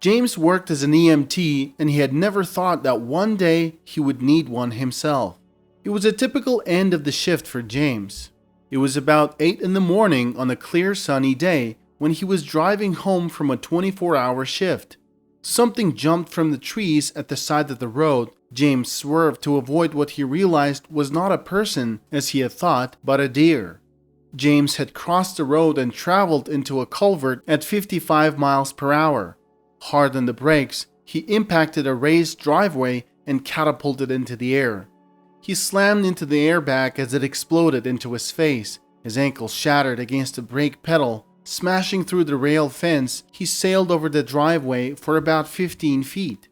James worked as an EMT, and he had never thought that one day he would need one himself. It was a typical end of the shift for James. It was about 8 in the morning on a clear sunny day when he was driving home from a 24-hour shift. Something jumped from the trees at the side of the road. James swerved to avoid what he realized was not a person, as he had thought, but a deer. James had crossed the road and traveled into a culvert at 55 miles per hour. Hard on the brakes, he impacted a raised driveway and catapulted into the air. He slammed into the airbag as it exploded into his face. His ankle shattered against the brake pedal. Smashing through the rail fence, he sailed over the driveway for about 15 feet.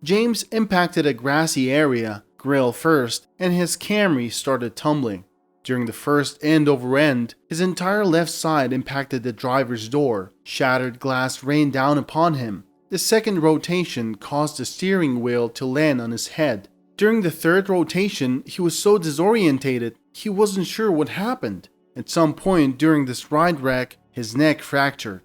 James impacted a grassy area, grill first, and his Camry started tumbling. During the first end-over-end, his entire left side impacted the driver's door. Shattered glass rained down upon him. The second rotation caused the steering wheel to land on his head. During the third rotation, he was so disorientated, he wasn't sure what happened. At some point during this ride wreck, his neck fractured.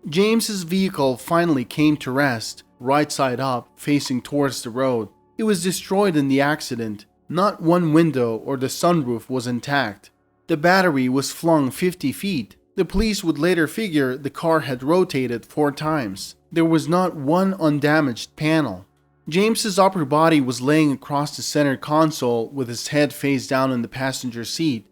James's vehicle finally came to rest, right side up, facing towards the road. It was destroyed in the accident. Not one window or the sunroof was intact. The battery was flung 50 feet. The police would later figure the car had rotated 4 times. There was not one undamaged panel. James's upper body was laying across the center console with his head face down in the passenger seat.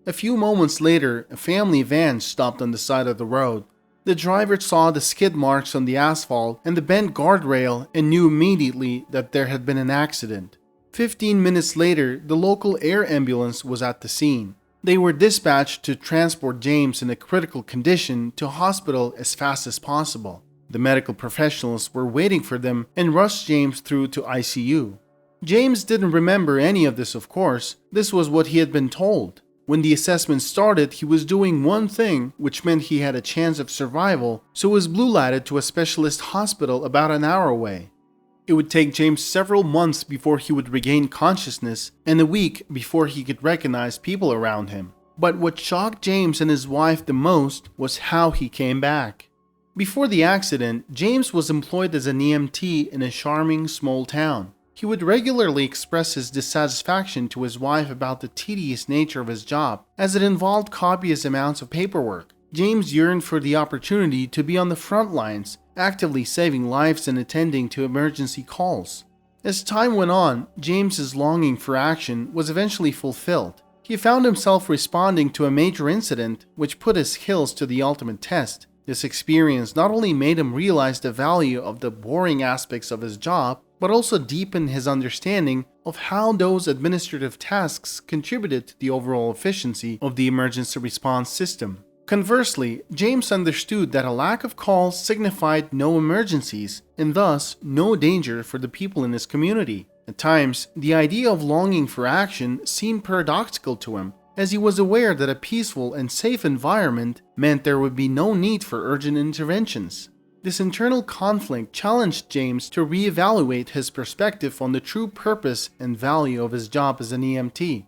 A few moments later, a family van stopped on the side of the road. The driver saw the skid marks on the asphalt and the bent guardrail and knew immediately that there had been an accident. 15 minutes later, the local air ambulance was at the scene. They were dispatched to transport James in a critical condition to a hospital as fast as possible. The medical professionals were waiting for them and rushed James through to ICU. James didn't remember any of this, of course. This was what he had been told. When the assessment started, he was doing one thing, which meant he had a chance of survival, so was blue-lighted to a specialist hospital about an hour away. It would take James several months before he would regain consciousness, and a week before he could recognize people around him. But what shocked James and his wife the most was how he came back. Before the accident, James was employed as an EMT in a charming small town. He would regularly express his dissatisfaction to his wife about the tedious nature of his job, as it involved copious amounts of paperwork. James yearned for the opportunity to be on the front lines, actively saving lives and attending to emergency calls. As time went on, James's longing for action was eventually fulfilled. He found himself responding to a major incident, which put his skills to the ultimate test. This experience not only made him realize the value of the boring aspects of his job, but also deepened his understanding of how those administrative tasks contributed to the overall efficiency of the emergency response system. Conversely, James understood that a lack of calls signified no emergencies, and thus no danger for the people in his community. At times, the idea of longing for action seemed paradoxical to him, as he was aware that a peaceful and safe environment meant there would be no need for urgent interventions. This internal conflict challenged James to reevaluate his perspective on the true purpose and value of his job as an EMT.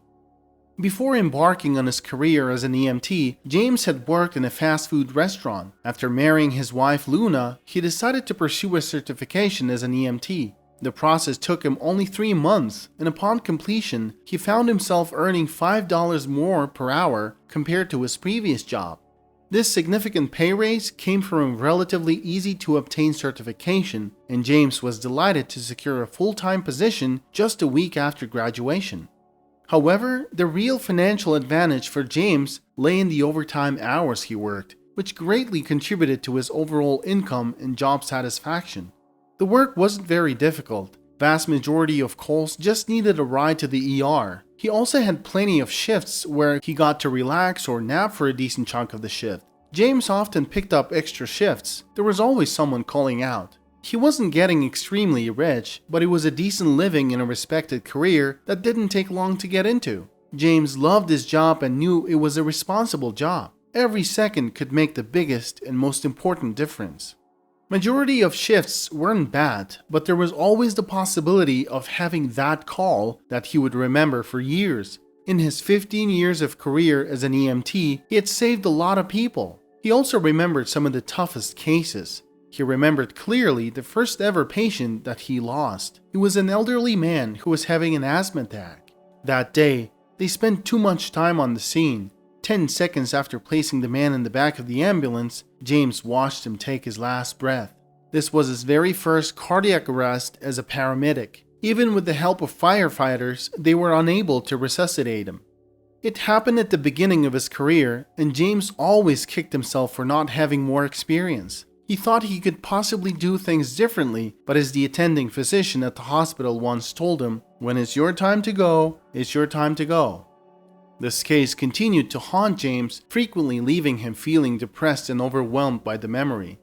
Before embarking on his career as an EMT, James had worked in a fast food restaurant. After marrying his wife Luna, he decided to pursue a certification as an EMT. The process took him only 3 months, and upon completion, he found himself earning $5 more per hour compared to his previous job. This significant pay raise came from a relatively easy-to-obtain certification, and James was delighted to secure a full-time position just a week after graduation. However, the real financial advantage for James lay in the overtime hours he worked, which greatly contributed to his overall income and job satisfaction. The work wasn't very difficult. Vast majority of calls just needed a ride to the ER. He also had plenty of shifts where he got to relax or nap for a decent chunk of the shift. James often picked up extra shifts. There was always someone calling out. He wasn't getting extremely rich, but it was a decent living in a respected career that didn't take long to get into. James loved his job and knew it was a responsible job. Every second could make the biggest and most important difference. Majority of shifts weren't bad, but there was always the possibility of having that call that he would remember for years. In his 15 years of career as an EMT, he had saved a lot of people. He also remembered some of the toughest cases. He remembered clearly the first ever patient that he lost. He was an elderly man who was having an asthma attack. That day, they spent too much time on the scene. 10 seconds after placing the man in the back of the ambulance, James watched him take his last breath. This was his very first cardiac arrest as a paramedic. Even with the help of firefighters, they were unable to resuscitate him. It happened at the beginning of his career, and James always kicked himself for not having more experience. He thought he could possibly do things differently, but as the attending physician at the hospital once told him, "When it's your time to go, it's your time to go." This case continued to haunt James, frequently leaving him feeling depressed and overwhelmed by the memory.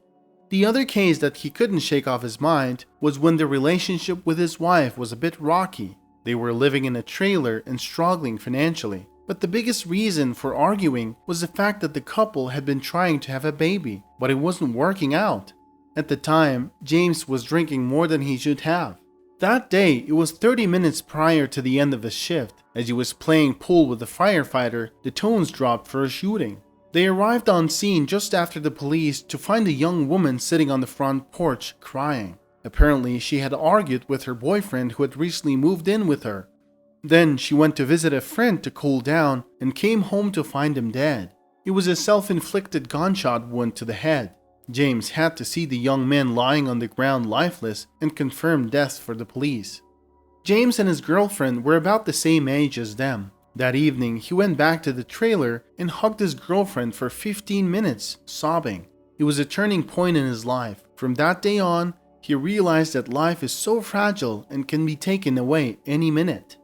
The other case that he couldn't shake off his mind was when the relationship with his wife was a bit rocky. They were living in a trailer and struggling financially. But the biggest reason for arguing was the fact that the couple had been trying to have a baby, but it wasn't working out. At the time, James was drinking more than he should have. That day, it was 30 minutes prior to the end of his shift. As he was playing pool with the firefighter, the tones dropped for a shooting. They arrived on scene just after the police to find a young woman sitting on the front porch crying. Apparently, she had argued with her boyfriend who had recently moved in with her. Then she went to visit a friend to cool down and came home to find him dead. It was a self-inflicted gunshot wound to the head. James had to see the young man lying on the ground lifeless and confirm death for the police. James and his girlfriend were about the same age as them. That evening, he went back to the trailer and hugged his girlfriend for 15 minutes, sobbing. It was a turning point in his life. From that day on, he realized that life is so fragile and can be taken away any minute.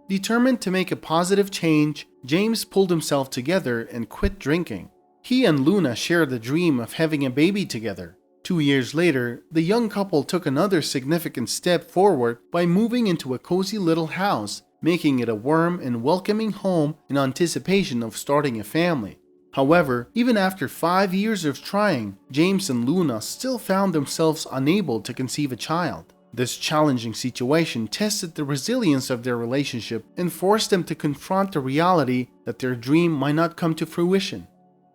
Determined to make a positive change, James pulled himself together and quit drinking. He and Luna shared the dream of having a baby together. 2 years later, the young couple took another significant step forward by moving into a cozy little house, making it a warm and welcoming home in anticipation of starting a family. However, even after 5 years of trying, James and Luna still found themselves unable to conceive a child. This challenging situation tested the resilience of their relationship and forced them to confront the reality that their dream might not come to fruition.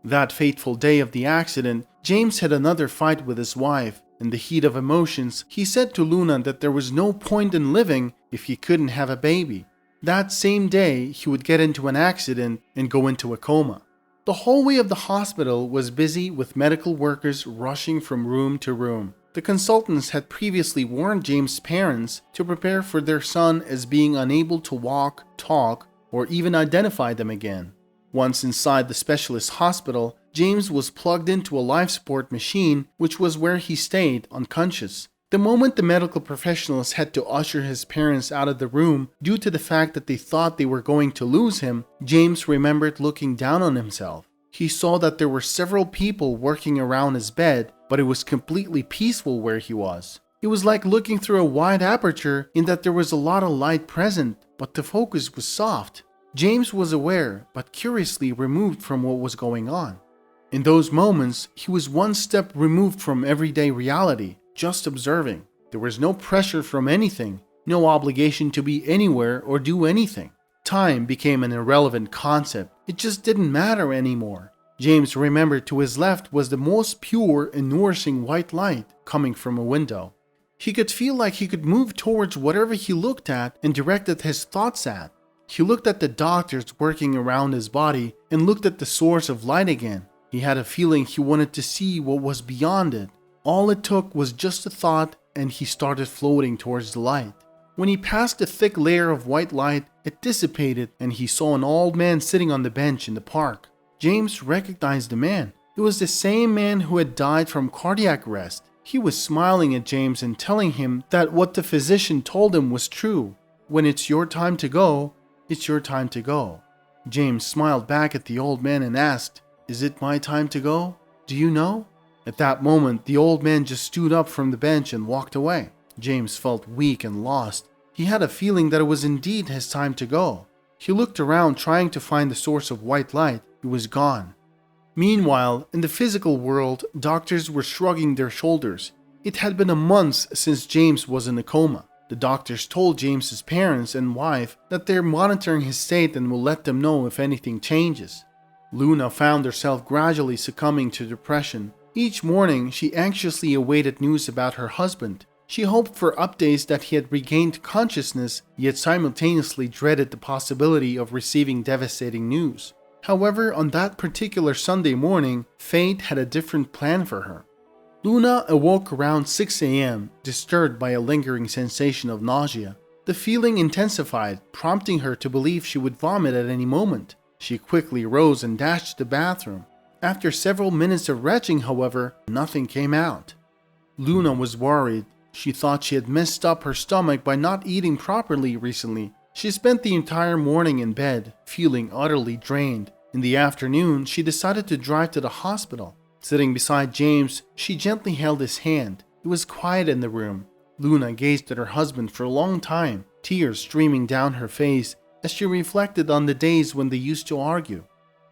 That fateful day of the accident, James had another fight with his wife. In the heat of emotions, he said to Luna that there was no point in living if he couldn't have a baby. That same day, he would get into an accident and go into a coma. The hallway of the hospital was busy with medical workers rushing from room to room. The consultants had previously warned James' parents to prepare for their son as being unable to walk, talk, or even identify them again. Once inside the specialist hospital, James was plugged into a life support machine, which was where he stayed unconscious. The moment the medical professionals had to usher his parents out of the room due to the fact that they thought they were going to lose him, James remembered looking down on himself. He saw that there were several people working around his bed, but it was completely peaceful where he was. It was like looking through a wide aperture in that there was a lot of light present, but the focus was soft. James was aware, but curiously removed from what was going on. In those moments, he was one step removed from everyday reality, just observing. There was no pressure from anything, no obligation to be anywhere or do anything. Time became an irrelevant concept. It just didn't matter anymore. James remembered to his left was the most pure and nourishing white light coming from a window. He could feel like he could move towards whatever he looked at and directed his thoughts at. He looked at the doctors working around his body and looked at the source of light again. He had a feeling he wanted to see what was beyond it. All it took was just a thought and he started floating towards the light. When he passed a thick layer of white light, it dissipated and he saw an old man sitting on the bench in the park. James recognized the man. It was the same man who had died from cardiac arrest. He was smiling at James and telling him that what the physician told him was true. When it's your time to go, it's your time to go. James smiled back at the old man and asked, "Is it my time to go? Do you know?" At that moment, the old man just stood up from the bench and walked away. James felt weak and lost. He had a feeling that it was indeed his time to go. He looked around trying to find the source of white light. It was gone. Meanwhile, in the physical world, doctors were shrugging their shoulders. It had been a month since James was in a coma. The doctors told James's parents and wife that they're monitoring his state and will let them know if anything changes. Luna found herself gradually succumbing to depression. Each morning, she anxiously awaited news about her husband. She hoped for updates that he had regained consciousness, yet simultaneously dreaded the possibility of receiving devastating news. However, on that particular Sunday morning, fate had a different plan for her. Luna awoke around 6 a.m., disturbed by a lingering sensation of nausea. The feeling intensified, prompting her to believe she would vomit at any moment. She quickly rose and dashed to the bathroom. After several minutes of retching, however, nothing came out. Luna was worried. She thought she had messed up her stomach by not eating properly recently. She spent the entire morning in bed, feeling utterly drained. In the afternoon, she decided to drive to the hospital. Sitting beside James, she gently held his hand. It was quiet in the room. Luna gazed at her husband for a long time, tears streaming down her face as she reflected on the days when they used to argue.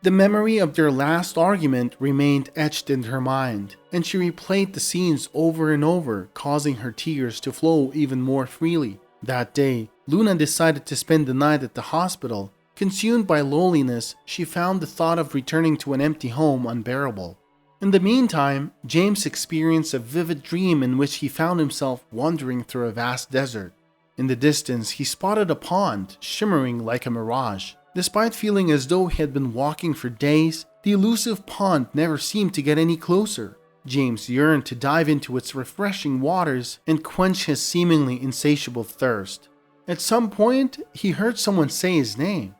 The memory of their last argument remained etched in her mind, and she replayed the scenes over and over, causing her tears to flow even more freely. That day, Luna decided to spend the night at the hospital. Consumed by loneliness, she found the thought of returning to an empty home unbearable. In the meantime, James experienced a vivid dream in which he found himself wandering through a vast desert. In the distance, he spotted a pond, shimmering like a mirage. Despite feeling as though he had been walking for days, the elusive pond never seemed to get any closer. James yearned to dive into its refreshing waters and quench his seemingly insatiable thirst. At some point, he heard someone say his name.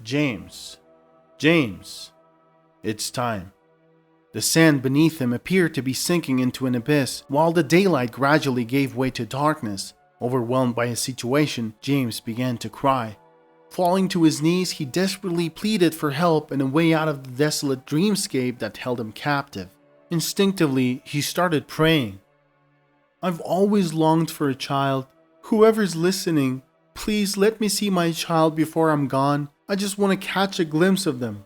James. James. It's time. The sand beneath him appeared to be sinking into an abyss, while the daylight gradually gave way to darkness. Overwhelmed by his situation, James began to cry. Falling to his knees, he desperately pleaded for help and a way out of the desolate dreamscape that held him captive. Instinctively, he started praying. I've always longed for a child. Whoever's listening, please let me see my child before I'm gone. I just want to catch a glimpse of them.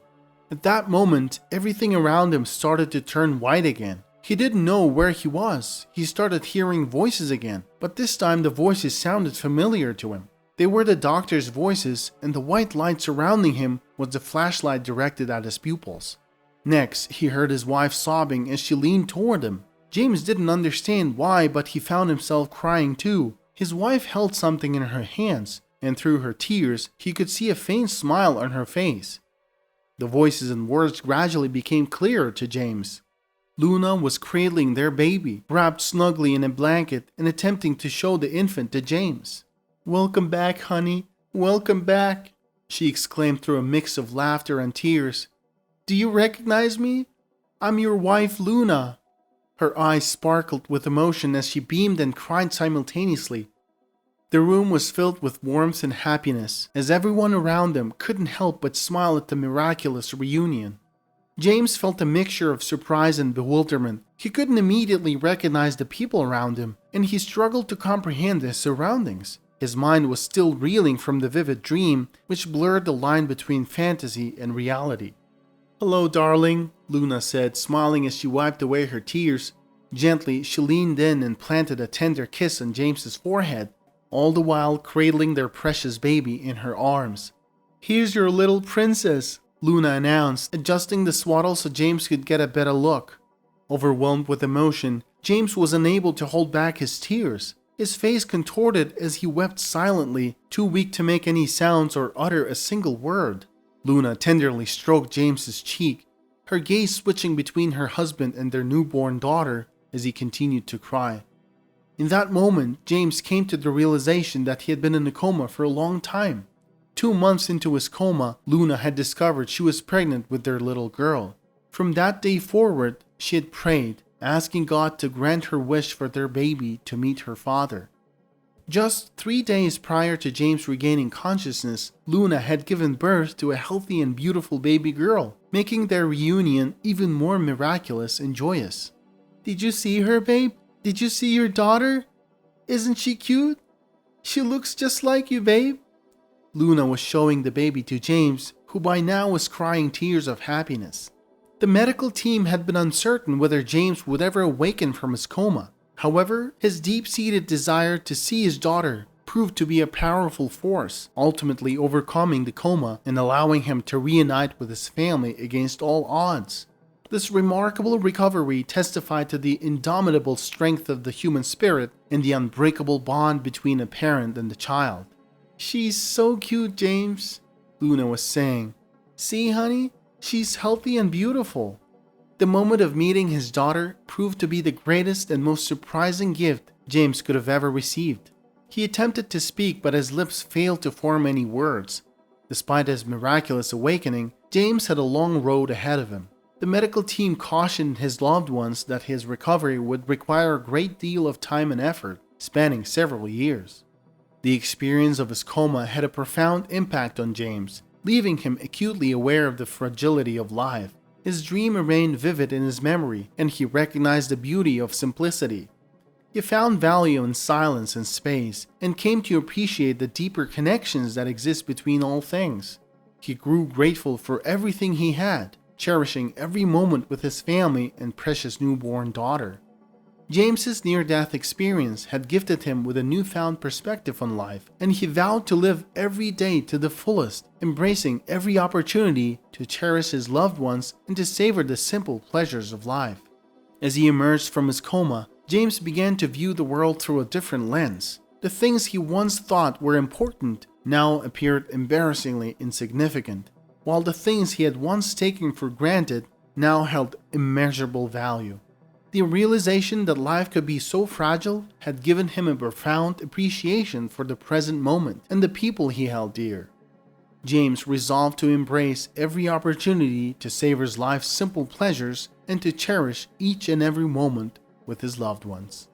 At that moment, everything around him started to turn white again. He didn't know where he was. He started hearing voices again, but this time the voices sounded familiar to him. They were the doctor's voices, and the white light surrounding him was the flashlight directed at his pupils. Next, he heard his wife sobbing as she leaned toward him. James didn't understand why, but he found himself crying too. His wife held something in her hands, and through her tears, he could see a faint smile on her face. The voices and words gradually became clearer to James. Luna was cradling their baby, wrapped snugly in a blanket and attempting to show the infant to James. "Welcome back, honey. Welcome back," she exclaimed through a mix of laughter and tears. "Do you recognize me? I'm your wife, Luna." Her eyes sparkled with emotion as she beamed and cried simultaneously. The room was filled with warmth and happiness, as everyone around them couldn't help but smile at the miraculous reunion. James felt a mixture of surprise and bewilderment. He couldn't immediately recognize the people around him, and he struggled to comprehend his surroundings. His mind was still reeling from the vivid dream, which blurred the line between fantasy and reality. "Hello, darling," Luna said, smiling as she wiped away her tears. Gently, she leaned in and planted a tender kiss on James's forehead, all the while cradling their precious baby in her arms. "Here's your little princess," Luna announced, adjusting the swaddle so James could get a better look. Overwhelmed with emotion, James was unable to hold back his tears. His face contorted as he wept silently, too weak to make any sounds or utter a single word. Luna tenderly stroked James's cheek, her gaze switching between her husband and their newborn daughter as he continued to cry. In that moment, James came to the realization that he had been in a coma for a long time. 2 months into his coma, Luna had discovered she was pregnant with their little girl. From that day forward, she had prayed, asking God to grant her wish for their baby to meet her father. Just 3 days prior to James regaining consciousness, Luna had given birth to a healthy and beautiful baby girl, making their reunion even more miraculous and joyous. "Did you see her, babe? Did you see your daughter? Isn't she cute? She looks just like you, babe." Luna was showing the baby to James, who by now was crying tears of happiness. The medical team had been uncertain whether James would ever awaken from his coma. However, his deep-seated desire to see his daughter proved to be a powerful force, ultimately overcoming the coma and allowing him to reunite with his family against all odds. This remarkable recovery testified to the indomitable strength of the human spirit and the unbreakable bond between a parent and the child. "She's so cute, James," Luna was saying. "See, honey? She's healthy and beautiful." The moment of meeting his daughter proved to be the greatest and most surprising gift James could have ever received. He attempted to speak, but his lips failed to form any words. Despite his miraculous awakening, James had a long road ahead of him. The medical team cautioned his loved ones that his recovery would require a great deal of time and effort, spanning several years. The experience of his coma had a profound impact on James, leaving him acutely aware of the fragility of life. His dream remained vivid in his memory, and he recognized the beauty of simplicity. He found value in silence and space, and came to appreciate the deeper connections that exist between all things. He grew grateful for everything he had, cherishing every moment with his family and precious newborn daughter. James's near-death experience had gifted him with a newfound perspective on life, and he vowed to live every day to the fullest, embracing every opportunity to cherish his loved ones and to savor the simple pleasures of life. As he emerged from his coma, James began to view the world through a different lens. The things he once thought were important now appeared embarrassingly insignificant, while the things he had once taken for granted now held immeasurable value. The realization that life could be so fragile had given him a profound appreciation for the present moment and the people he held dear. James resolved to embrace every opportunity to savor life's simple pleasures and to cherish each and every moment with his loved ones.